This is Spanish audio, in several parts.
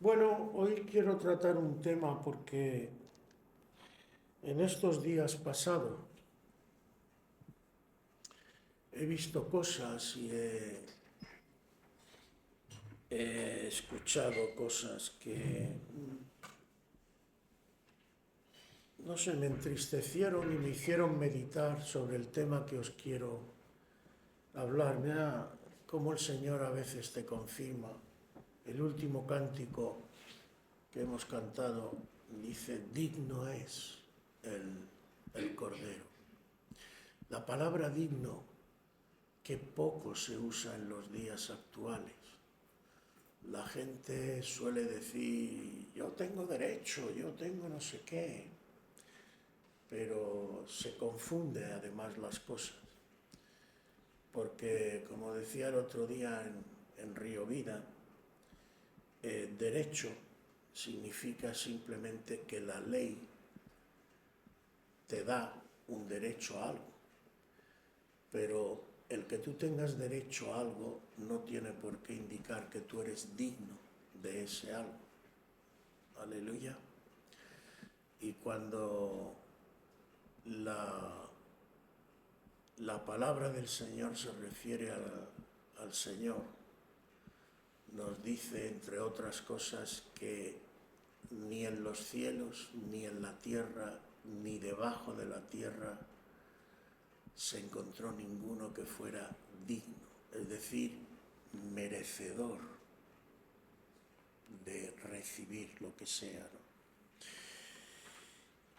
Bueno, hoy quiero tratar un tema porque en estos días pasados he visto cosas y he escuchado cosas que, no sé, me entristecieron y me hicieron meditar sobre el tema que os quiero hablar. Mira cómo el Señor a veces te confirma. El último cántico que hemos cantado dice: digno es el Cordero. La palabra digno, que poco se usa en los días actuales. La gente suele decir: yo tengo derecho, yo tengo no sé qué, pero se confunde además las cosas, porque como decía el otro día en Río Vida, derecho significa simplemente que la ley te da un derecho a algo, pero el que tú tengas derecho a algo no tiene por qué indicar que tú eres digno de ese algo. Aleluya. Y cuando la palabra del Señor se refiere al Señor, nos dice, entre otras cosas, que ni en los cielos, ni en la tierra, ni debajo de la tierra se encontró ninguno que fuera digno, es decir, merecedor de recibir lo que sea, ¿no?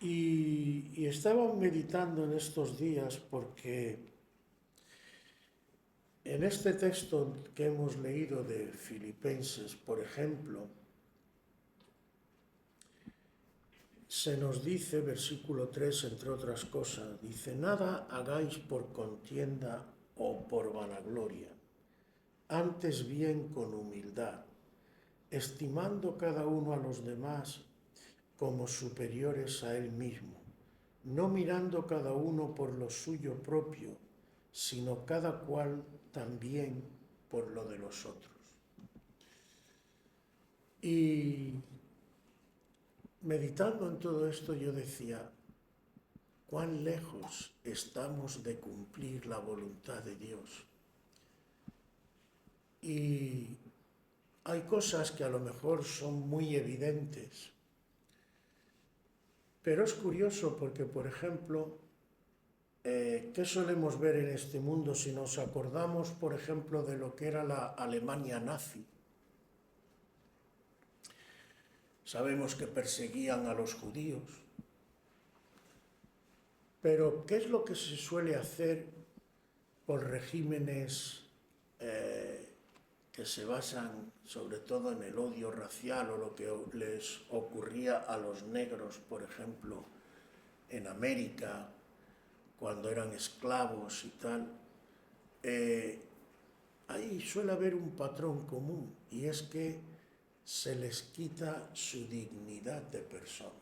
Y estaba meditando en estos días porque en este texto que hemos leído de Filipenses, por ejemplo, se nos dice, versículo 3, entre otras cosas, dice: nada hagáis por contienda o por vanagloria, antes bien con humildad, estimando cada uno a los demás como superiores a él mismo, no mirando cada uno por lo suyo propio, sino cada cual también por lo de los otros. Y meditando en todo esto yo decía: cuán lejos estamos de cumplir la voluntad de Dios. Y hay cosas que a lo mejor son muy evidentes, pero es curioso porque, por ejemplo, ¿qué solemos ver en este mundo si nos acordamos, por ejemplo, de lo que era la Alemania nazi? Sabemos que perseguían a los judíos, pero ¿qué es lo que se suele hacer por regímenes que se basan sobre todo en el odio racial, o lo que les ocurría a los negros, por ejemplo, en América, cuando eran esclavos y tal? Ahí suele haber un patrón común, y es que se les quita su dignidad de persona.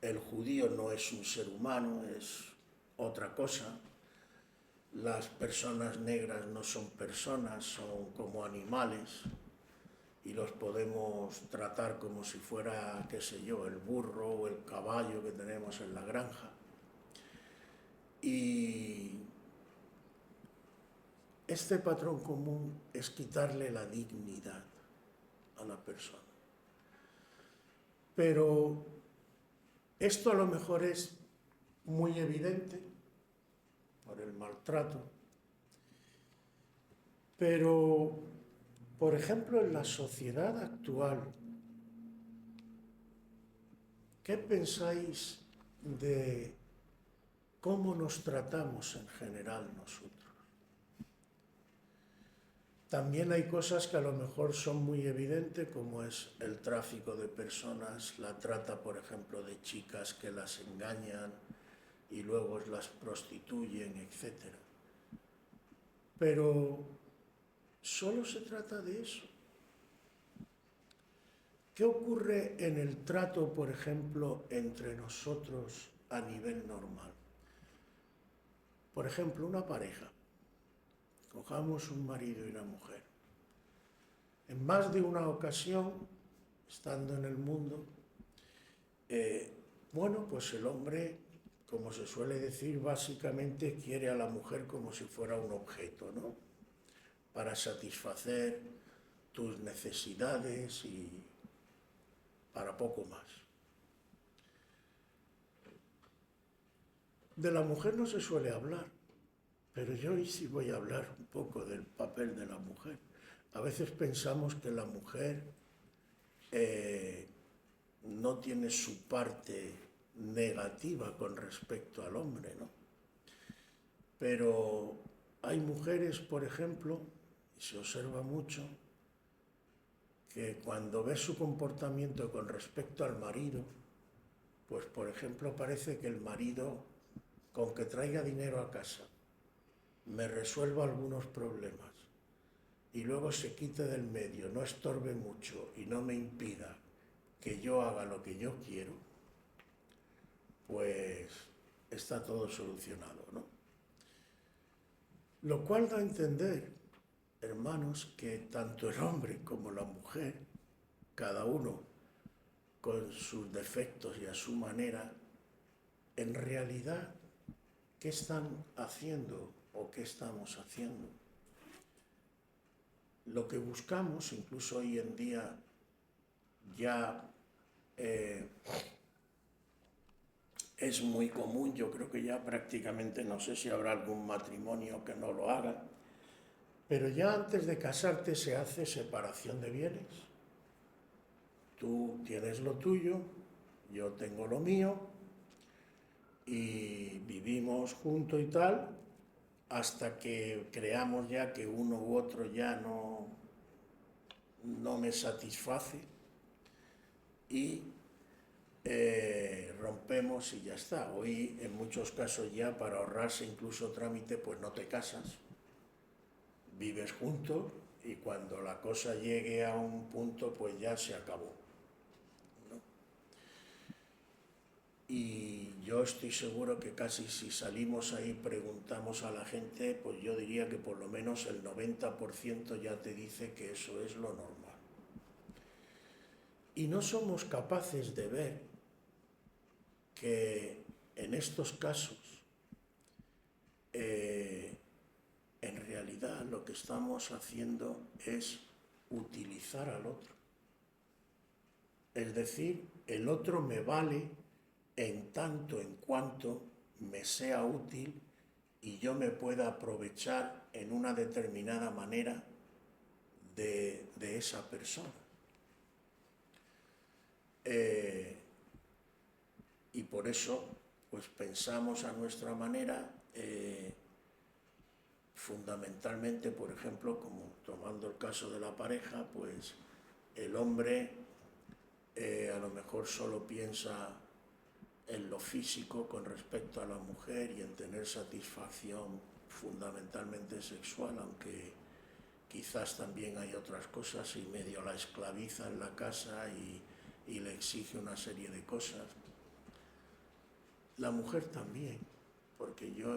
El judío no es un ser humano, es otra cosa. Las personas negras no son personas, son como animales, y los podemos tratar como si fuera, qué sé yo, el burro o el caballo que tenemos en la granja. Y este patrón común es quitarle la dignidad a la persona. Pero esto a lo mejor es muy evidente por el maltrato, pero, por ejemplo, en la sociedad actual, ¿qué pensáis de cómo nos tratamos en general nosotros? También hay cosas que a lo mejor son muy evidentes, como es el tráfico de personas, la trata, por ejemplo, de chicas que las engañan y luego las prostituyen, etc. Pero solo se trata de eso. ¿Qué ocurre en el trato, por ejemplo, entre nosotros a nivel normal? Por ejemplo, una pareja. Cojamos un marido y una mujer. En más de una ocasión estando en el mundo, bueno, pues el hombre, como se suele decir, básicamente quiere a la mujer como si fuera un objeto, ¿no? Para satisfacer tus necesidades y para poco más. De la mujer no se suele hablar, pero yo hoy sí voy a hablar un poco del papel de la mujer. A veces pensamos que la mujer no tiene su parte negativa con respecto al hombre, ¿no? Pero hay mujeres, por ejemplo, y se observa mucho, que cuando ves su comportamiento con respecto al marido, pues por ejemplo parece que el marido, con que traiga dinero a casa, me resuelva algunos problemas y luego se quite del medio, no estorbe mucho y no me impida que yo haga lo que yo quiero, pues está todo solucionado, ¿no? Lo cual da a entender, hermanos, que tanto el hombre como la mujer, cada uno con sus defectos y a su manera, en realidad, ¿qué están haciendo o qué estamos haciendo? Lo que buscamos, incluso hoy en día, ya es muy común, yo creo que ya prácticamente no sé si habrá algún matrimonio que no lo haga, pero ya antes de casarte se hace separación de bienes. Tú tienes lo tuyo, yo tengo lo mío y vivimos juntos y tal, hasta que creamos ya que uno u otro ya no me satisface y rompemos y ya está. Hoy en muchos casos ya para ahorrarse incluso trámite pues no te casas, vives juntos y cuando la cosa llegue a un punto pues ya se acabó, ¿no? Y yo estoy seguro que casi si salimos ahí preguntamos a la gente, pues yo diría que por lo menos el 90% ya te dice que eso es lo normal. Y no somos capaces de ver que en estos casos en realidad lo que estamos haciendo es utilizar al otro. Es decir, el otro me vale en tanto en cuanto me sea útil y yo me pueda aprovechar en una determinada manera de esa persona. Y por eso, pues pensamos a nuestra manera, fundamentalmente, por ejemplo, como tomando el caso de la pareja, pues el hombre a lo mejor solo piensa en lo físico con respecto a la mujer y en tener satisfacción fundamentalmente sexual, aunque quizás también hay otras cosas y medio la esclaviza en la casa y le exige una serie de cosas. La mujer también, porque yo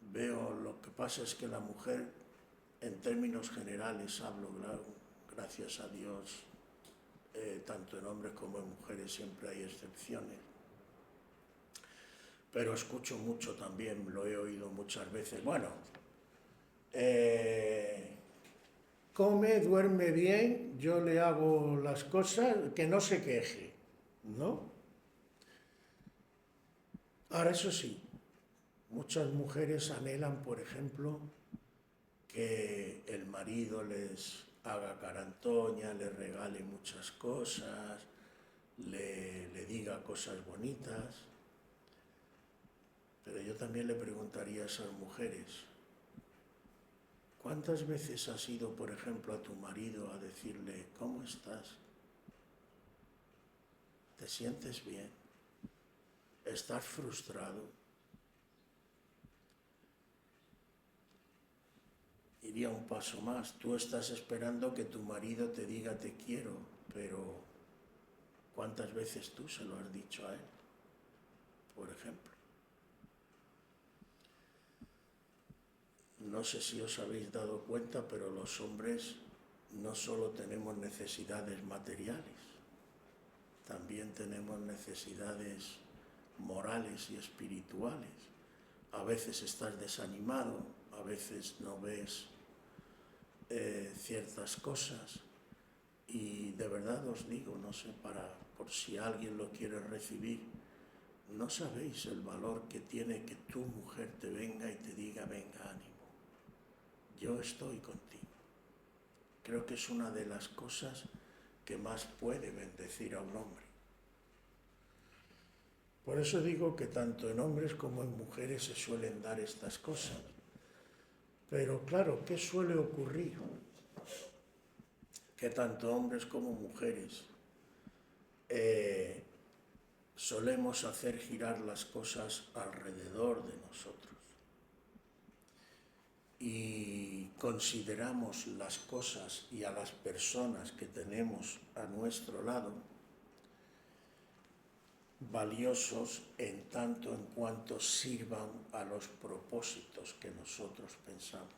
veo, lo que pasa es que la mujer, en términos generales hablo, gracias a Dios, tanto en hombres como en mujeres siempre hay excepciones, pero escucho mucho también, lo he oído muchas veces, bueno, come, duerme bien, yo le hago las cosas, que no se queje, ¿no? Ahora, eso sí, muchas mujeres anhelan, por ejemplo, que el marido les haga cara Antonia, le regale muchas cosas, le diga cosas bonitas. Pero yo también le preguntaría a esas mujeres, ¿cuántas veces has ido, por ejemplo, a tu marido a decirle, ¿cómo estás? ¿Te sientes bien? ¿Estás frustrado? Iría un paso más. Tú estás esperando que tu marido te diga te quiero, pero ¿cuántas veces tú se lo has dicho a él? Por ejemplo. No sé si os habéis dado cuenta, pero los hombres no solo tenemos necesidades materiales, también tenemos necesidades morales y espirituales. A veces estás desanimado, a veces no ves ciertas cosas, y de verdad os digo, no sé, por si alguien lo quiere recibir, no sabéis el valor que tiene que tu mujer te venga y te diga: venga, ánimo, yo estoy contigo. Creo que es una de las cosas que más puede bendecir a un hombre. Por eso digo que tanto en hombres como en mujeres se suelen dar estas cosas. Pero claro, ¿qué suele ocurrir? Que tanto hombres como mujeres solemos hacer girar las cosas alrededor de nosotros y consideramos las cosas y a las personas que tenemos a nuestro lado valiosos en tanto en cuanto sirvan a los propósitos que nosotros pensamos,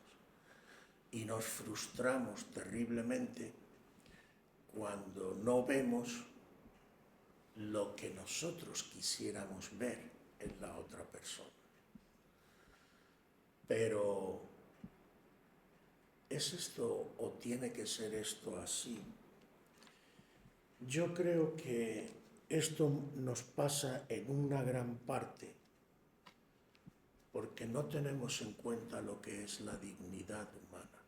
y nos frustramos terriblemente cuando no vemos lo que nosotros quisiéramos ver en la otra persona. Pero ¿es esto o tiene que ser esto así? Yo creo que esto nos pasa en una gran parte porque no tenemos en cuenta lo que es la dignidad humana,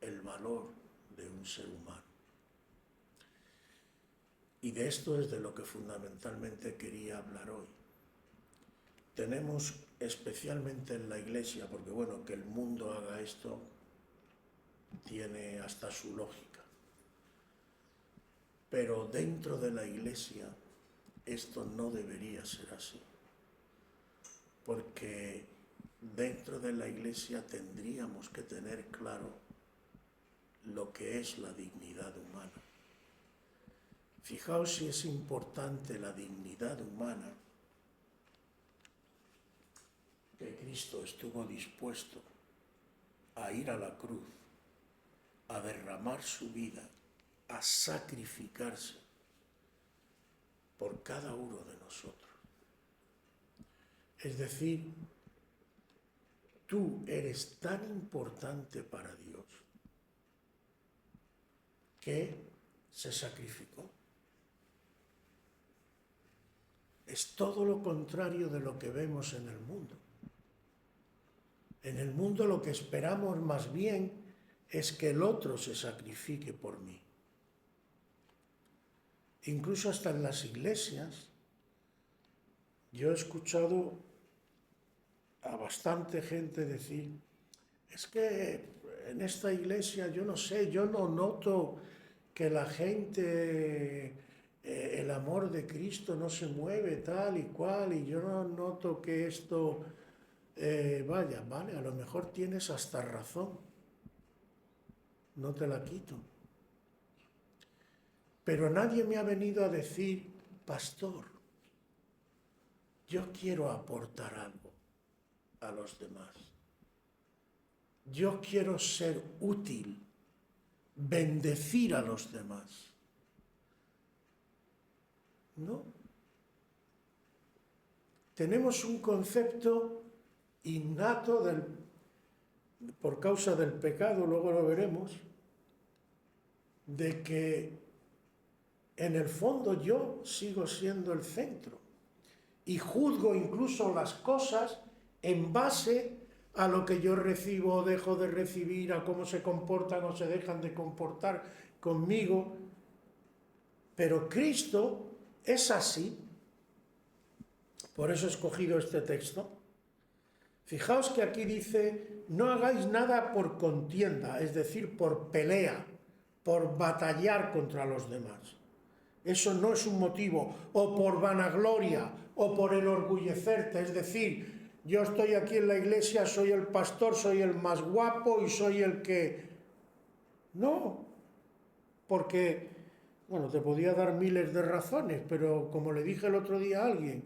el valor de un ser humano. Y de esto es de lo que fundamentalmente quería hablar hoy. Tenemos, especialmente en la Iglesia, porque bueno, que el mundo haga esto tiene hasta su lógica, pero dentro de la Iglesia esto no debería ser así, porque dentro de la Iglesia tendríamos que tener claro lo que es la dignidad humana. Fijaos si es importante la dignidad humana, que Cristo estuvo dispuesto a ir a la cruz, a derramar su vida, a sacrificarse por cada uno de nosotros. Es decir, tú eres tan importante para Dios que se sacrificó. Es todo lo contrario de lo que vemos en el mundo. En el mundo lo que esperamos más bien es que el otro se sacrifique por mí. Incluso hasta en las iglesias, yo he escuchado a bastante gente decir: es que en esta iglesia yo no sé, yo no noto que la gente, el amor de Cristo no se mueve tal y cual, y yo no noto que esto, vale, a lo mejor tienes hasta razón, no te la quito. Pero nadie me ha venido a decir: pastor, yo quiero aportar algo a los demás. Yo quiero ser útil, bendecir a los demás. No. Tenemos un concepto innato por causa del pecado, luego lo veremos, de que en el fondo yo sigo siendo el centro y juzgo incluso las cosas en base a lo que yo recibo o dejo de recibir, a cómo se comportan o se dejan de comportar conmigo. Pero Cristo es así. Por eso he escogido este texto. Fijaos que aquí dice: no hagáis nada por contienda, es decir, por pelea, por batallar contra los demás. Eso no es un motivo, o por vanagloria, o por enorgullecerte, es decir, yo estoy aquí en la iglesia, soy el pastor, soy el más guapo y soy el que... No, porque, bueno, te podía dar miles de razones, pero como le dije el otro día a alguien,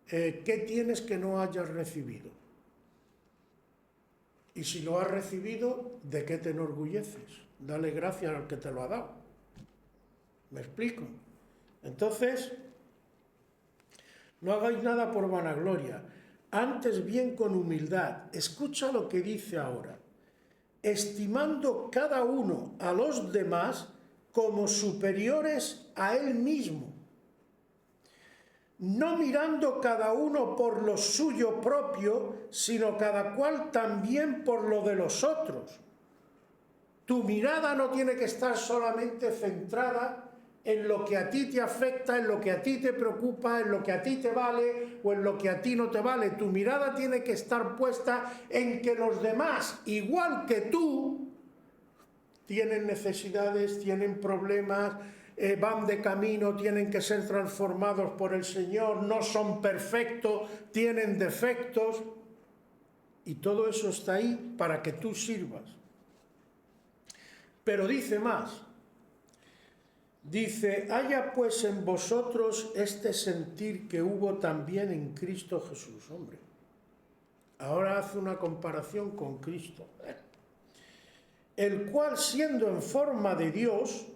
¿qué tienes que no hayas recibido? Y si lo has recibido, ¿de qué te enorgulleces? Dale gracias al que te lo ha dado. ¿Me explico? Entonces, no hagáis nada por vanagloria, antes bien con humildad. Escucha lo que dice ahora. Estimando cada uno a los demás como superiores a él mismo, no mirando cada uno por lo suyo propio, sino cada cual también por lo de los otros. Tu mirada no tiene que estar solamente centrada en lo que a ti te afecta, en lo que a ti te preocupa, en lo que a ti te vale o en lo que a ti no te vale. Tu mirada tiene que estar puesta en que los demás, igual que tú, tienen necesidades, tienen problemas, van de camino, tienen que ser transformados por el Señor, no son perfectos, tienen defectos, y todo eso está ahí para que tú sirvas. Pero dice más, dice, haya pues en vosotros este sentir que hubo también en Cristo Jesús. Hombre, ahora hace una comparación con Cristo, el cual siendo en forma de Dios,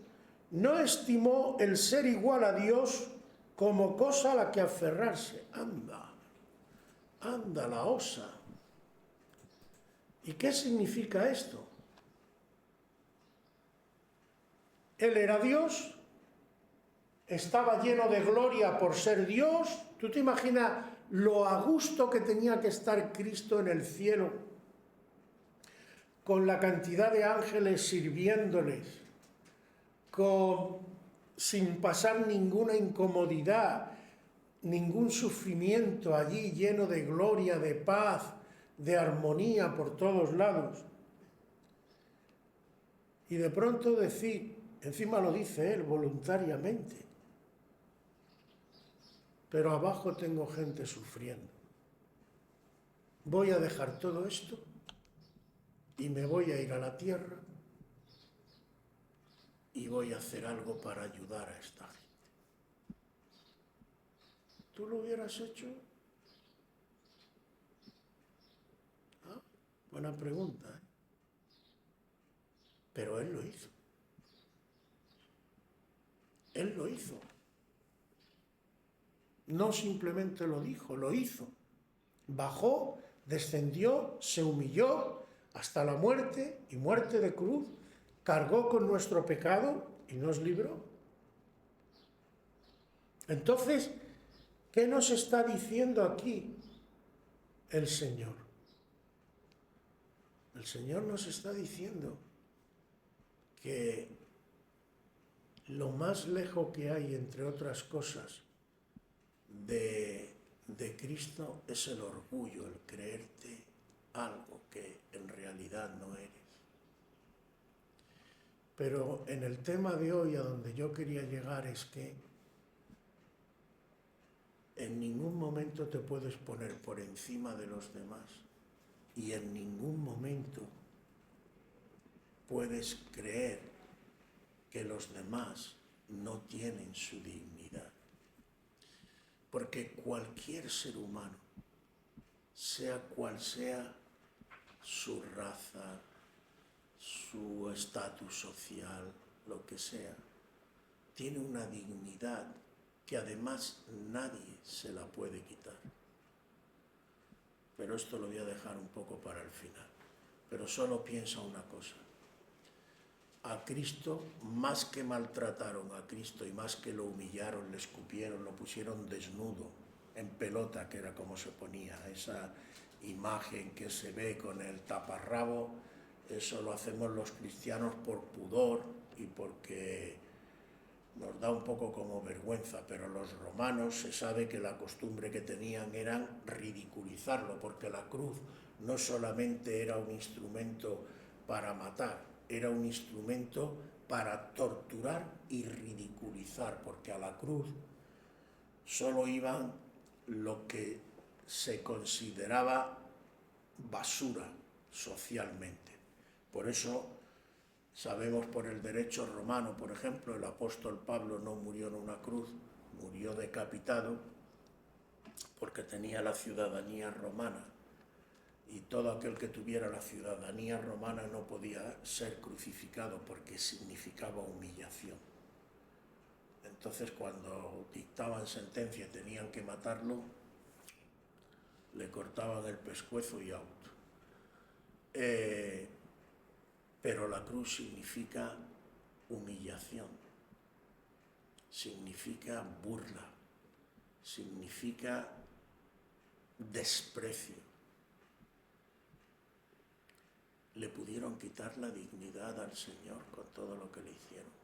no estimó el ser igual a Dios como cosa a la que aferrarse. Anda la osa. ¿Y qué significa esto? Él era Dios, estaba lleno de gloria por ser Dios. ¿Tú te imaginas lo a gusto que tenía que estar Cristo en el cielo, con la cantidad de ángeles sirviéndoles, sin pasar ninguna incomodidad, ningún sufrimiento, allí lleno de gloria, de paz, de armonía por todos lados? Y de pronto decir, encima lo dice él voluntariamente, pero abajo tengo gente sufriendo. Voy a dejar todo esto y me voy a ir a la tierra y voy a hacer algo para ayudar a esta gente. ¿Tú lo hubieras hecho? ¿Ah? Buena pregunta, ¿eh? Pero él lo hizo. Él lo hizo. No simplemente lo dijo, lo hizo. Bajó, descendió, se humilló hasta la muerte y muerte de cruz, cargó con nuestro pecado y nos libró. Entonces, ¿qué nos está diciendo aquí el Señor? El Señor nos está diciendo que lo más lejos que hay, entre otras cosas, de Cristo es el orgullo, el creerte algo que en realidad no eres. Pero en el tema de hoy, a donde yo quería llegar, es que en ningún momento te puedes poner por encima de los demás y en ningún momento puedes creer que los demás no tienen su dignidad. Porque cualquier ser humano, sea cual sea su raza, su estatus social, lo que sea, tiene una dignidad que además nadie se la puede quitar. Pero esto lo voy a dejar un poco para el final. Pero solo piensa una cosa. A Cristo, más que maltrataron a Cristo y más que lo humillaron, le escupieron, lo pusieron desnudo, en pelota, que era como se ponía, esa imagen que se ve con el taparrabo, eso lo hacemos los cristianos por pudor y porque nos da un poco como vergüenza, pero los romanos se sabe que la costumbre que tenían era ridiculizarlo, porque la cruz no solamente era un instrumento para matar, era un instrumento para torturar y ridiculizar, porque a la cruz solo iban lo que se consideraba basura socialmente. Por eso sabemos por el derecho romano, por ejemplo, el apóstol Pablo no murió en una cruz, murió decapitado porque tenía la ciudadanía romana. y todo aquel que tuviera la ciudadanía romana no podía ser crucificado porque significaba humillación. Entonces, cuando dictaban sentencia y tenían que matarlo, le cortaban el pescuezo y out. Pero la cruz significa humillación, significa burla, significa desprecio. Le pudieron quitar la dignidad al Señor con todo lo que le hicieron.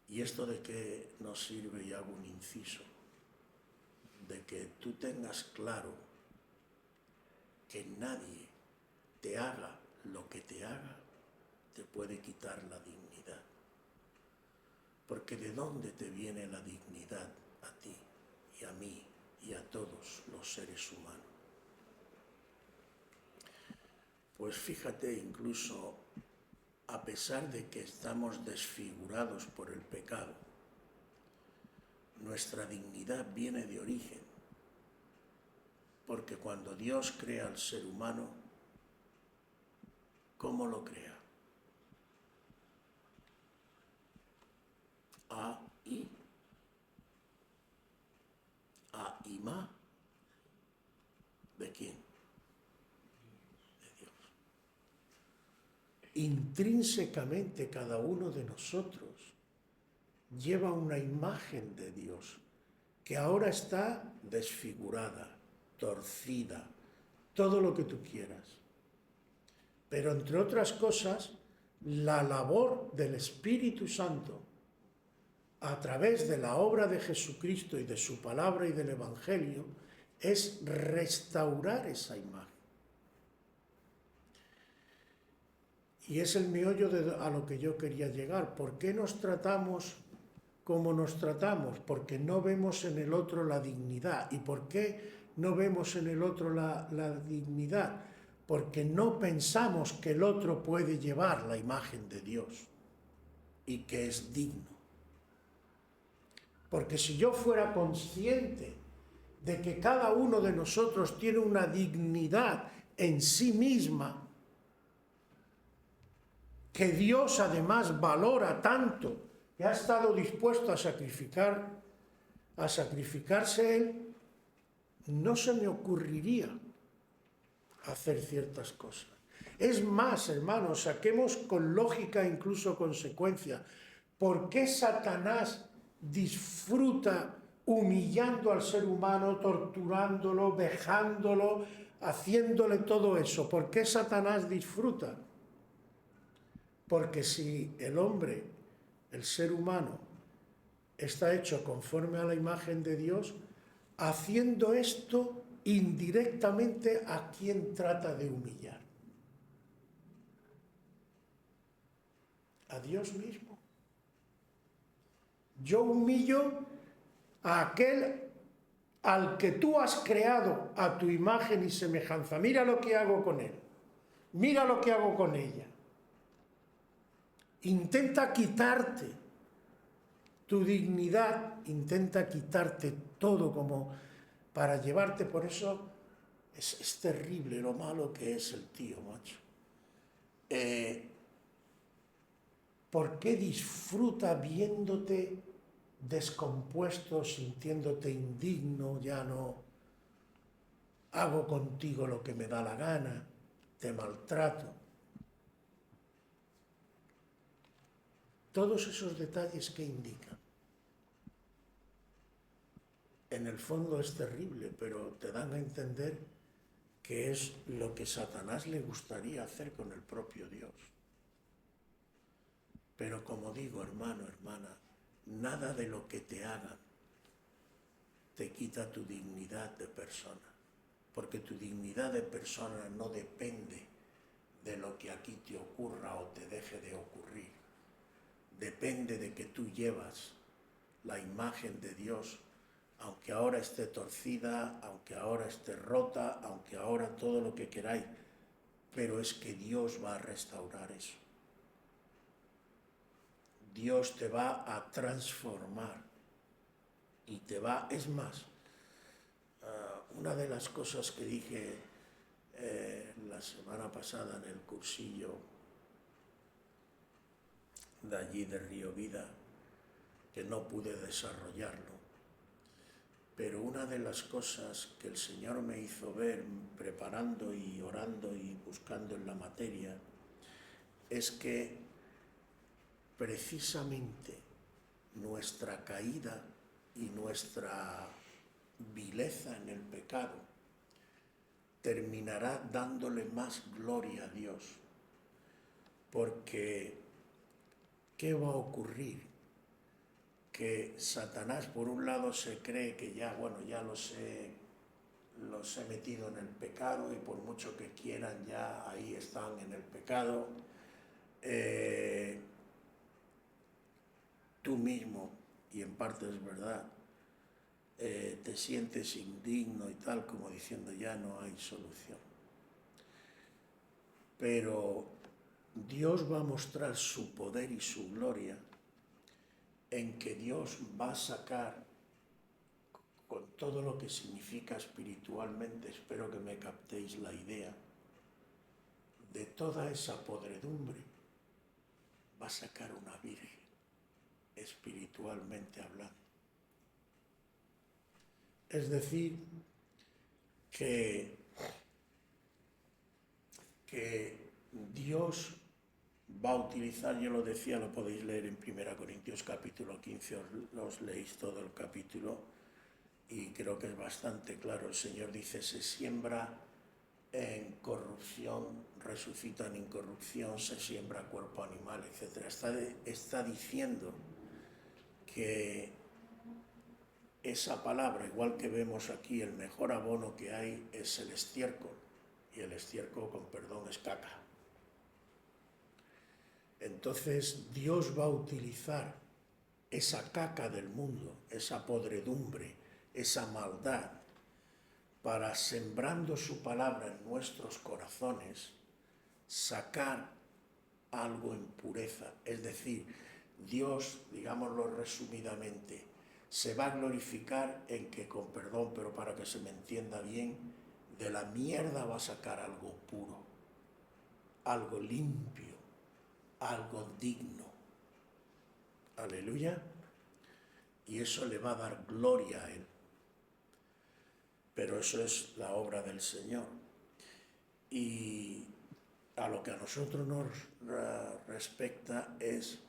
¿Y esto de qué nos sirve? Y hago un inciso, de que tú tengas claro que nadie te haga lo que te haga, te puede quitar la dignidad. Porque ¿de dónde te viene la dignidad a ti y a mí y a todos los seres humanos? Pues fíjate, incluso a pesar de que estamos desfigurados por el pecado, nuestra dignidad viene de origen, porque cuando Dios crea al ser humano, ¿cómo lo crea? A ima. ¿De quién? De Dios. Intrínsecamente cada uno de nosotros lleva una imagen de Dios que ahora está desfigurada, torcida, todo lo que tú quieras. Pero entre otras cosas, la labor del Espíritu Santo a través de la obra de Jesucristo y de su palabra y del Evangelio es restaurar esa imagen. Y es el meollo a lo que yo quería llegar. ¿Por qué nos tratamos como nos tratamos? Porque no vemos en el otro la dignidad. ¿Y por qué no vemos en el otro la dignidad? Porque no pensamos que el otro puede llevar la imagen de Dios y que es digno. Porque si yo fuera consciente de que cada uno de nosotros tiene una dignidad en sí misma, que Dios además valora tanto, que ha estado dispuesto a sacrificarse Él, no se me ocurriría hacer ciertas cosas. Es más, hermanos, saquemos con lógica, incluso consecuencia, ¿por qué Satanás disfruta humillando al ser humano, torturándolo, vejándolo, haciéndole todo eso? ¿Por qué Satanás disfruta? Porque si el hombre, el ser humano, está hecho conforme a la imagen de Dios, haciendo esto indirectamente, ¿a quién trata de humillar? A Dios mismo. Yo humillo a aquel al que tú has creado a tu imagen y semejanza. Mira lo que hago con él. Mira lo que hago con ella. Intenta quitarte tu dignidad, intenta quitarte todo como para llevarte. Por eso es terrible lo malo que es el tío, macho. ¿Por qué disfruta viéndote descompuesto, sintiéndote indigno? Ya no hago contigo lo que me da la gana, te maltrato. Todos esos detalles que indican. En el fondo es terrible, pero te dan a entender que es lo que Satanás le gustaría hacer con el propio Dios. Pero como digo, hermano, hermana, nada de lo que te hagan te quita tu dignidad de persona, porque tu dignidad de persona no depende de lo que aquí te ocurra o te deje de ocurrir. Depende de que tú llevas la imagen de Dios, aunque ahora esté torcida, aunque ahora esté rota, aunque ahora todo lo que queráis, pero es que Dios va a restaurar eso. Dios te va a transformar y te va, es más, una de las cosas que dije la semana pasada en el cursillo de allí de Río Vida, que no pude desarrollarlo, pero una de las cosas que el Señor me hizo ver preparando y orando y buscando en la materia es que precisamente nuestra caída y nuestra vileza en el pecado terminará dándole más gloria a Dios, porque ¿qué va a ocurrir? Que Satanás por un lado se cree que ya, bueno, ya los he metido en el pecado y por mucho que quieran ya ahí están en el pecado. Tú mismo, y en parte es verdad, te sientes indigno y tal, como diciendo ya no hay solución. Pero Dios va a mostrar su poder y su gloria en que Dios va a sacar, con todo lo que significa espiritualmente, espero que me captéis la idea, de toda esa podredumbre, va a sacar una virgen, espiritualmente hablando. Es decir, que Dios va a utilizar, yo lo decía, lo podéis leer en 1 Corintios capítulo 15, os leéis todo el capítulo y creo que es bastante claro. El Señor dice, se siembra en corrupción, resucita en incorrupción, se siembra cuerpo animal, etc. Está diciendo que esa palabra, igual que vemos aquí, el mejor abono que hay es el estiércol, y el estiércol, con perdón, es caca. Entonces Dios va a utilizar esa caca del mundo, esa podredumbre, esa maldad, para, sembrando su palabra en nuestros corazones, sacar algo en pureza. Es decir, Dios, digámoslo resumidamente, se va a glorificar en que, con perdón, pero para que se me entienda bien, de la mierda va a sacar algo puro, algo limpio, algo digno. Aleluya. Y eso le va a dar gloria a Él. Pero eso es la obra del Señor. Y a lo que a nosotros nos respecta es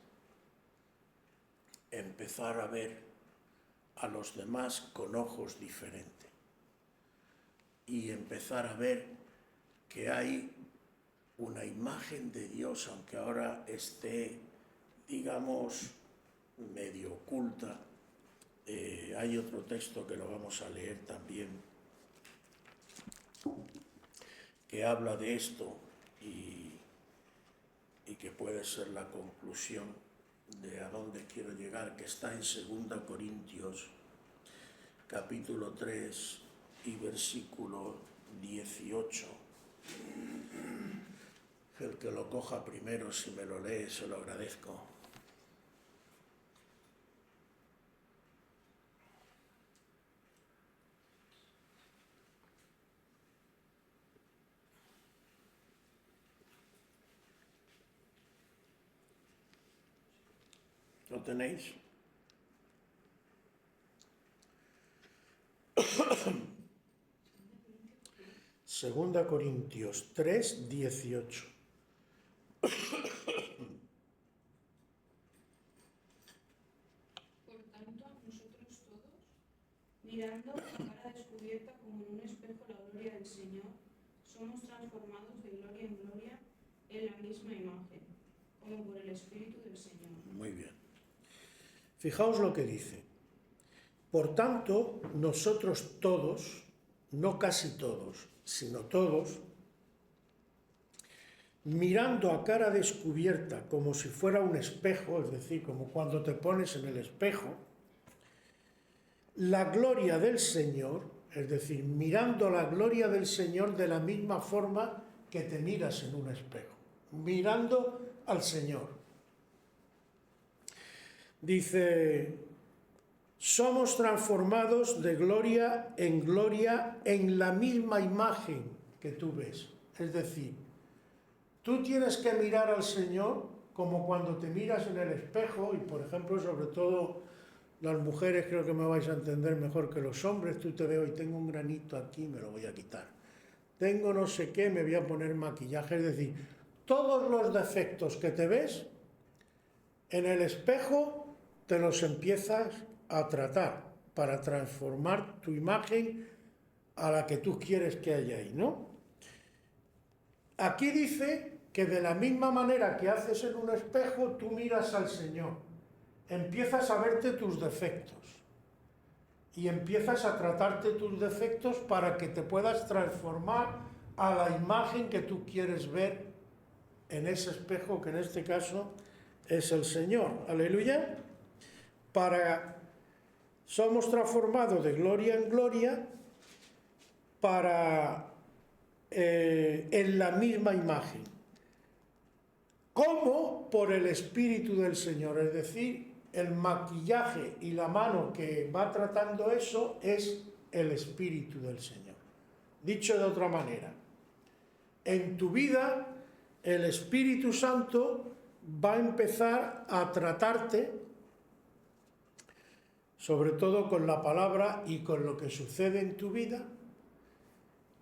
empezar a ver a los demás con ojos diferentes y empezar a ver que hay una imagen de Dios, aunque ahora esté, digamos, medio oculta. Hay otro texto que lo vamos a leer también, que habla de esto y que puede ser la conclusión de a dónde quiero llegar, que está en 2 Corintios, capítulo 3 y versículo 18. El que lo coja primero, si me lo lee, se lo agradezco. ¿Lo tenéis? Segunda Corintios 3, 18. Por tanto, nosotros todos, mirando a cara descubierta como en un espejo la gloria del Señor, somos transformados de gloria en gloria en la misma imagen, como por el Espíritu del Señor. Muy bien. Fijaos lo que dice. Por tanto, nosotros todos, no casi todos, sino todos, mirando a cara descubierta como si fuera un espejo, es decir, como cuando te pones en el espejo, la gloria del Señor, es decir, mirando la gloria del Señor de la misma forma que te miras en un espejo, mirando al Señor. Dice, somos transformados de gloria en la misma imagen que tú ves. Es decir, tú tienes que mirar al Señor como cuando te miras en el espejo, y por ejemplo, sobre todo las mujeres, creo que me vais a entender mejor que los hombres, tú te veo y tengo un granito aquí, me lo voy a quitar. Tengo no sé qué, me voy a poner maquillaje. Es decir, todos los defectos que te ves en el espejo te los empiezas a tratar para transformar tu imagen a la que tú quieres que haya ahí, ¿no? Aquí dice que de la misma manera que haces en un espejo, tú miras al Señor, empiezas a verte tus defectos y empiezas a tratarte tus defectos para que te puedas transformar a la imagen que tú quieres ver en ese espejo, que en este caso es el Señor. Aleluya. Somos transformados de gloria en gloria en la misma imagen, como por el Espíritu del Señor. Es decir, el maquillaje y la mano que va tratando eso es el Espíritu del Señor. Dicho de otra manera, en tu vida el Espíritu Santo va a empezar a tratarte, sobre todo con la palabra y con lo que sucede en tu vida,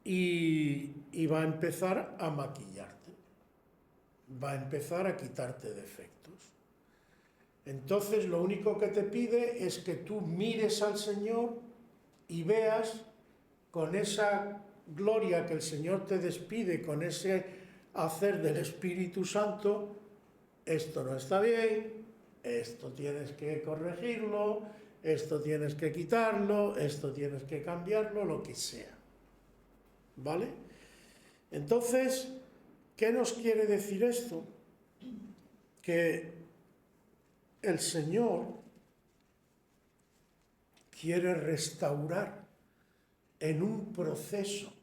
y va a empezar a maquillarte, va a empezar a quitarte defectos. Entonces lo único que te pide es que tú mires al Señor y veas con esa gloria que el Señor te despide, con ese hacer del Espíritu Santo, esto no está bien, esto tienes que corregirlo, esto tienes que quitarlo, esto tienes que cambiarlo, lo que sea. ¿Vale? Entonces, ¿qué nos quiere decir esto? Que el Señor quiere restaurar en un proceso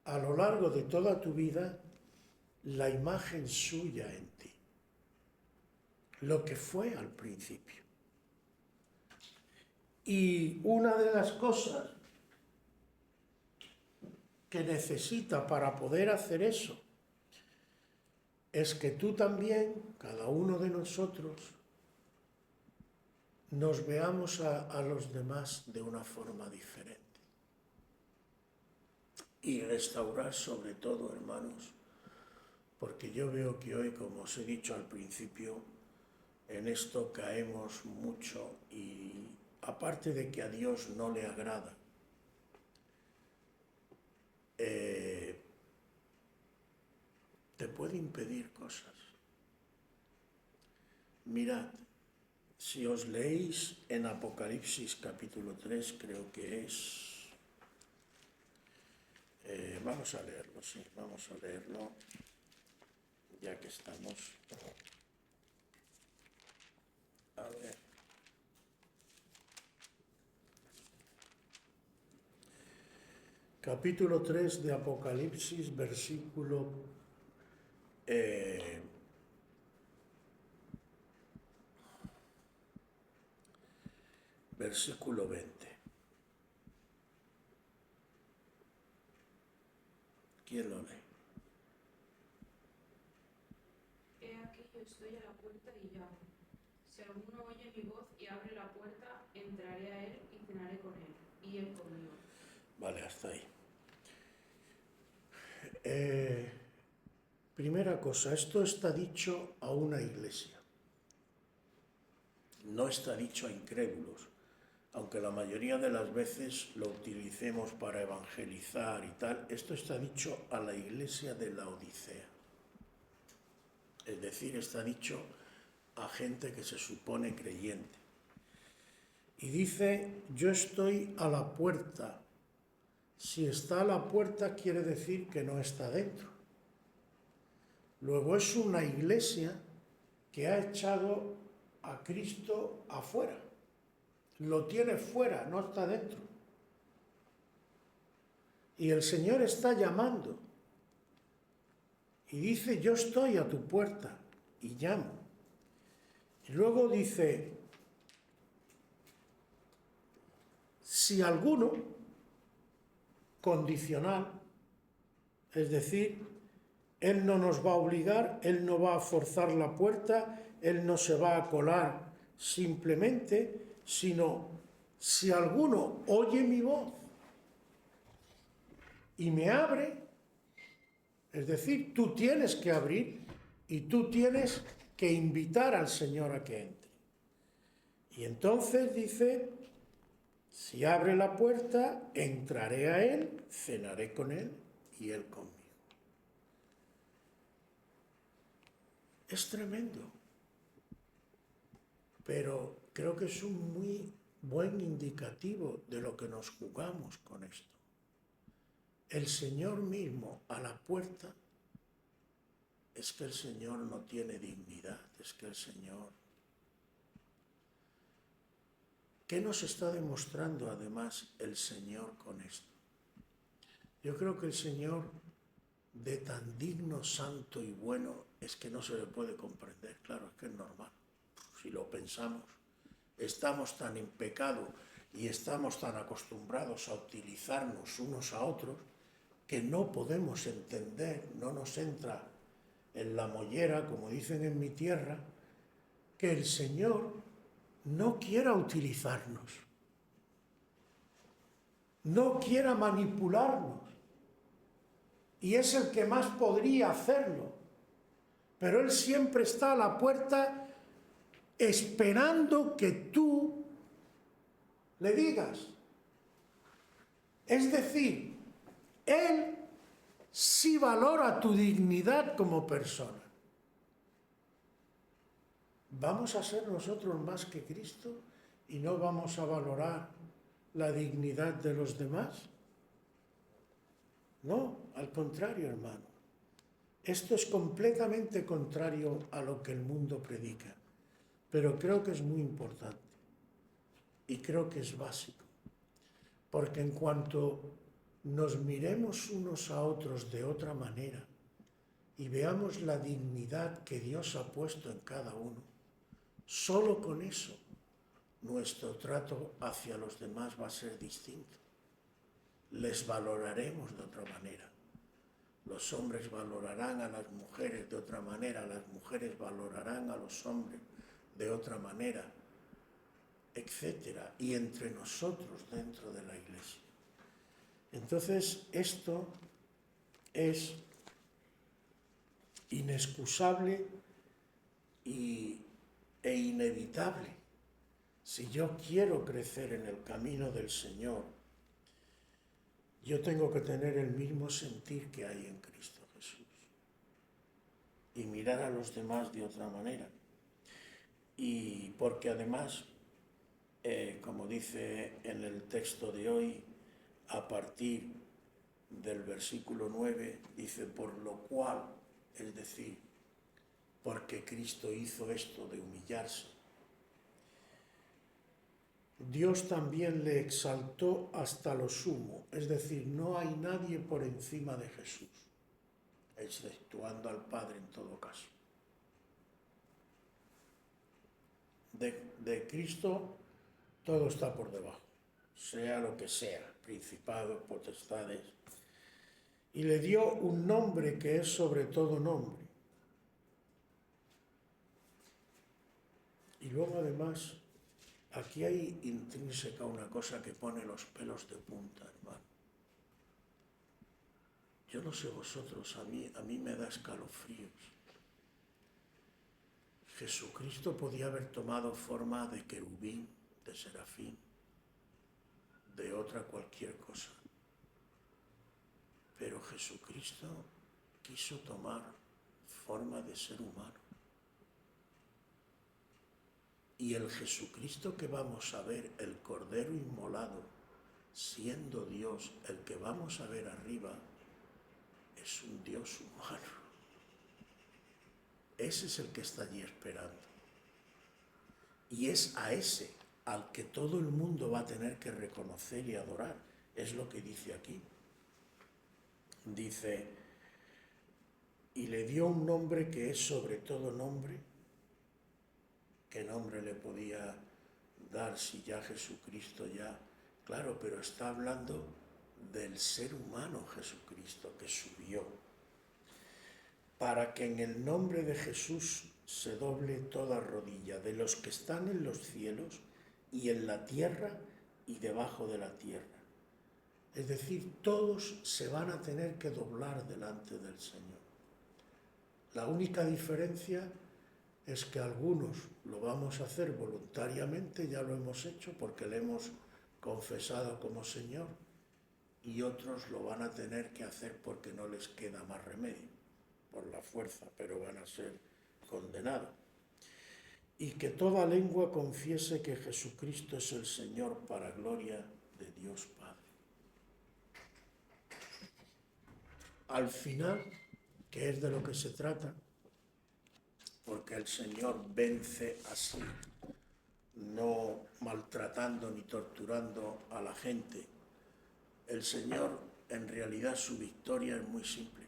a lo largo de toda tu vida la imagen suya en ti, lo que fue al principio. Y una de las cosas que necesita para poder hacer eso es que tú también, cada uno de nosotros, nos veamos a los demás de una forma diferente. Y restaurar sobre todo, hermanos, porque yo veo que hoy, como os he dicho al principio, en esto caemos mucho, y aparte de que a Dios no le agrada, te puede impedir cosas. Mirad, si os leéis en Apocalipsis capítulo 3, creo que es... vamos a leerlo, sí, vamos a leerlo, ya que estamos. A ver. Capítulo 3 de Apocalipsis, versículo 20. ¿Quién lo lee? He aquí, yo estoy a la puerta y llamo. Si alguno oye mi voz y abre la puerta, entraré a él y cenaré con él, y él conmigo. Vale, hasta ahí. Primera cosa, esto está dicho a una iglesia. No está dicho a incrédulos, aunque la mayoría de las veces lo utilicemos para evangelizar y tal. Esto está dicho a la iglesia de Laodicea. Es decir, está dicho a gente que se supone creyente. Y dice, yo estoy a la puerta. Si está a la puerta quiere decir que no está dentro. Luego es una iglesia que ha echado a Cristo afuera. Lo tiene fuera, no está dentro. Y el Señor está llamando. Y dice, yo estoy a tu puerta y llamo. Y luego dice, si alguno, condicional, es decir, Él no nos va a obligar, Él no va a forzar la puerta, Él no se va a colar simplemente, sino si alguno oye mi voz y me abre, es decir, tú tienes que abrir y tú tienes que invitar al Señor a que entre. Y entonces dice, si abre la puerta, entraré a Él, cenaré con Él y Él conmigo. Es tremendo, pero creo que es un muy buen indicativo de lo que nos jugamos con esto. El Señor mismo a la puerta, es que el Señor no tiene dignidad, es que el Señor... ¿Qué nos está demostrando además el Señor con esto? Yo creo que el Señor, de tan digno, santo y bueno, es que no se le puede comprender. Claro, es que es normal. Si lo pensamos, estamos tan en pecado y estamos tan acostumbrados a utilizarnos unos a otros que no podemos entender, no nos entra en la mollera, como dicen en mi tierra, que el Señor no quiera utilizarnos, no quiera manipularnos, y es el que más podría hacerlo, pero Él siempre está a la puerta esperando que tú le digas. Es decir, Él sí valora tu dignidad como persona. ¿Vamos a ser nosotros más que Cristo y no vamos a valorar la dignidad de los demás? No, al contrario, hermano. Esto es completamente contrario a lo que el mundo predica, pero creo que es muy importante y creo que es básico, porque en cuanto nos miremos unos a otros de otra manera y veamos la dignidad que Dios ha puesto en cada uno, solo con eso nuestro trato hacia los demás va a ser distinto. Les valoraremos de otra manera. Los hombres valorarán a las mujeres de otra manera, las mujeres valorarán a los hombres de otra manera, etcétera, y entre nosotros dentro de la Iglesia. Entonces, esto es inexcusable e inevitable. Si yo quiero crecer en el camino del Señor, yo tengo que tener el mismo sentir que hay en Cristo Jesús y mirar a los demás de otra manera. Y porque además, como dice en el texto de hoy, a partir del versículo 9, dice, por lo cual, es decir, porque Cristo hizo esto de humillarse, Dios también le exaltó hasta lo sumo, es decir, no hay nadie por encima de Jesús, exceptuando al Padre en todo caso. De Cristo todo está por debajo, sea lo que sea, principados, potestades, y le dio un nombre que es sobre todo nombre. Y luego además, aquí hay intrínseca una cosa que pone los pelos de punta, hermano. Yo no sé vosotros, a mí me da escalofríos. Jesucristo podía haber tomado forma de querubín, de serafín, de otra cualquier cosa. Pero Jesucristo quiso tomar forma de ser humano. Y el Jesucristo que vamos a ver, el Cordero inmolado, siendo Dios, el que vamos a ver arriba, es un Dios humano. Ese es el que está allí esperando. Y es a ese al que todo el mundo va a tener que reconocer y adorar. Es lo que dice aquí. Dice, y le dio un nombre que es sobre todo nombre. ¿Qué nombre le podía dar si ya Jesucristo ya? Claro, pero está hablando del ser humano Jesucristo que subió, para que en el nombre de Jesús se doble toda rodilla de los que están en los cielos y en la tierra y debajo de la tierra. Es decir, todos se van a tener que doblar delante del Señor. La única diferencia es que algunos lo vamos a hacer voluntariamente, ya lo hemos hecho porque le hemos confesado como Señor, y otros lo van a tener que hacer porque no les queda más remedio, por la fuerza, pero van a ser condenados. Y que toda lengua confiese que Jesucristo es el Señor para gloria de Dios Padre. Al final, que es de lo que se trata, porque el Señor vence así, no maltratando ni torturando a la gente. El Señor, en realidad, su victoria es muy simple.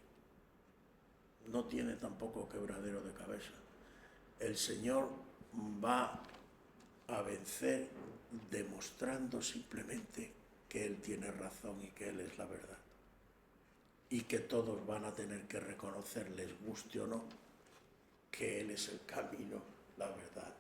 No tiene tampoco quebradero de cabeza. El Señor va a vencer demostrando simplemente que Él tiene razón y que Él es la verdad. Y que todos van a tener que reconocer, les guste o no, que Él es el camino, la verdad